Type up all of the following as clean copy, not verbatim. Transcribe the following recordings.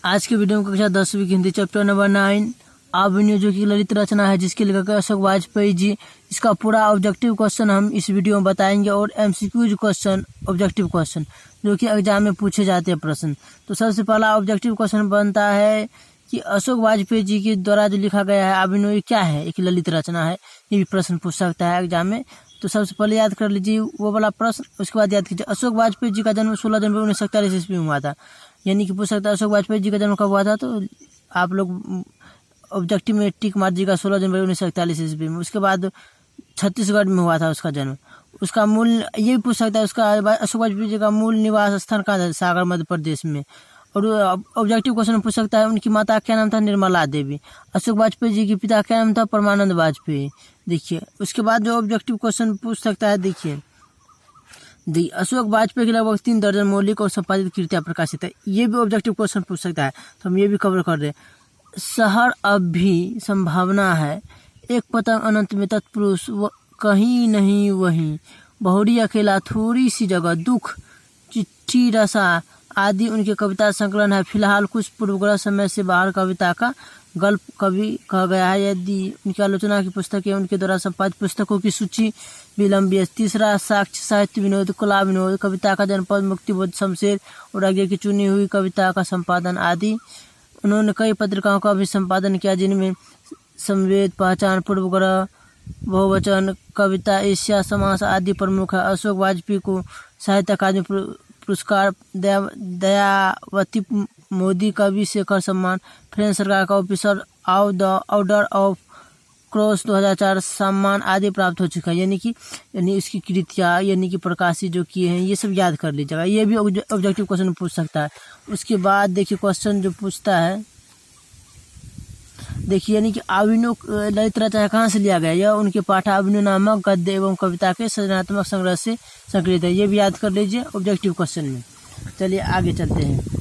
आज के वीडियो में कक्षा 10वीं की हिंदी चैप्टर नंबर 9 अभिनय जो कि ललित रचना है जिसके लेखक अशोक वाजपेयी जी। इसका पूरा ऑब्जेक्टिव क्वेश्चन हम इस वीडियो में बताएंगे और एमसीक्यूज क्वेश्चन ऑब्जेक्टिव क्वेश्चन जो कि एग्जाम में पूछे जाते हैं प्रश्न। तो सबसे पहला ऑब्जेक्टिव क्वेश्चन बनता है कि अशोक वाजपेयी जी के द्वारा जो लिखा गया है अभिनय क्या है, एक ललित रचना है। ये भी प्रश्न पूछ सकता है एग्जाम में। तो सबसे पहले याद कर लीजिए वो वाला प्रश्न, उसके बाद याद कीजिए अशोक वाजपेयी जी का जन्म 16 जनवरी 1947 ईस्वी में हुआ था। यानी कि पूछ सकता है अशोक वाजपेयी जी का जन्म कब हुआ था, तो आप लोग ऑब्जेक्टिव में टिक मार दीजिएगा 16 जनवरी 1941 ईस्वी में। उसके बाद छत्तीसगढ़ में हुआ था उसका जन्म। उसका मूल ये भी पूछ सकता है उसका अशोक वाजपेयी जी का मूल निवास स्थान कहाँ था, सागर मध्य प्रदेश में। और ऑब्जेक्टिव क्वेश्चन पूछ सकता है उनकी माता क्या नाम था, निर्मला देवी। अशोक वाजपेयी जी के पिता क्या नाम था, परमानंद वाजपेयी। देखिए उसके बाद जो ऑब्जेक्टिव क्वेश्चन पूछ सकता है, देखिए अशोक वाजपेयी के लगभग 3 दर्जन मौलिक और संपादित कृतियां प्रकाशित है। ये भी ऑब्जेक्टिव क्वेश्चन पूछ सकता है, तो हम ये भी कवर कर रहे हैं। शहर अब भी संभावना है, एक पतंग अनंत में तत्पुरुष कहीं नहीं वहीं, बहुरी अकेला थोड़ी सी जगह, दुख, चिट्ठी रसा आदि उनके कविता संकलन है। फिलहाल कुछ पूर्वग्रह समय से बाहर कविता का गल्प कवि कहा गया है। यदि उनकी आलोचना की पुस्तकें उनके द्वारा संपादित पुस्तकों की सूची भी लंबी है। तीसरा साक्ष्य साहित्य विनोद, कला विनोद, कविता का जनपद, मुक्तिबोध, शमशेर और आगे की चुनी हुई कविता का संपादन आदि। उन्होंने कई पत्रिकाओं का भी संपादन किया जिनमें संवेद, पहचान, पूर्वग्रह, बहुवचन, कविता, एशिया समास आदि प्रमुख है। अशोक वाजपेयी को साहित्य अकादमी पुरस्कार, दयावती मोदी कवि शेखर सम्मान, फ्रेंच सरकार का officer of the order of cross 2004 सम्मान आदि प्राप्त हो चुका है। यानी इसकी कृतियाँ यानी कि प्रकाशित जो किए हैं ये सब याद कर लीजिएगा। ये भी ऑब्जेक्टिव क्वेश्चन पूछ सकता है। उसके बाद देखिए क्वेश्चन जो पूछता है, देखिए यानी कि अभिनय ललित रचना कहाँ से लिया गया, यह उनके पाठा अभिनय नामक गद्य एवं कविता के सृजनात्मक संग्रह से संकलित है। ये भी याद कर लीजिए ऑब्जेक्टिव क्वेश्चन में। चलिए आगे चलते हैं।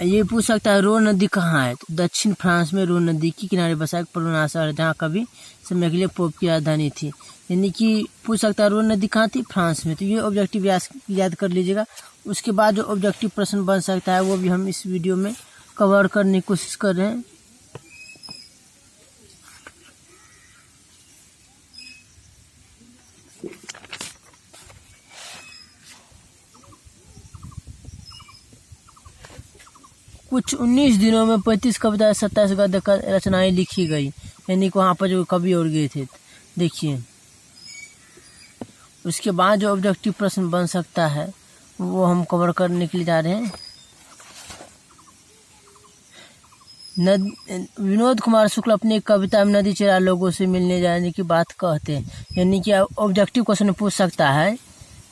ये पूछ सकता है रो नदी कहाँ है, तो दक्षिण फ्रांस में रो नदी के किनारे बसा एक पुराना शहर जहाँ कभी समय के लिए पोप की राजधानी थी। यानी कि पूछ सकता है रो नदी कहाँ थी, फ्रांस में। तो ये ऑब्जेक्टिव याद कर लीजिएगा। उसके बाद जो ऑब्जेक्टिव प्रश्न बन सकता है वो भी हम इस वीडियो में कवर करने की कोशिश कर रहे हैं। कुछ 19 दिनों में 35 कविताएं 27 गद्य रचनाएं लिखी गई। यानी कि वहाँ पर जो कवि और गए थे। देखिए उसके बाद जो ऑब्जेक्टिव प्रश्न बन सकता है वो हम कवर करने के लिए जा रहे हैं। विनोद कुमार शुक्ल अपनी कविता में नदी चेहरा लोगों से मिलने जाने की बात कहते हैं। यानी कि ऑब्जेक्टिव क्वेश्चन पूछ सकता है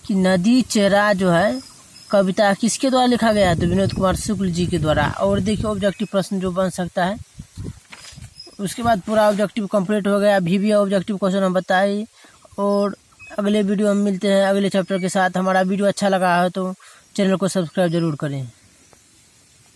कि नदी चेहरा जो है कविता किसके द्वारा लिखा गया है, तो विनोद कुमार शुक्ल जी के द्वारा। और देखिए ऑब्जेक्टिव प्रश्न जो बन सकता है। उसके बाद पूरा ऑब्जेक्टिव कंप्लीट हो गया। अभी भी ऑब्जेक्टिव क्वेश्चन हम बताए और अगले वीडियो में मिलते हैं अगले चैप्टर के साथ। हमारा वीडियो अच्छा लगा है तो चैनल को सब्सक्राइब जरूर करें।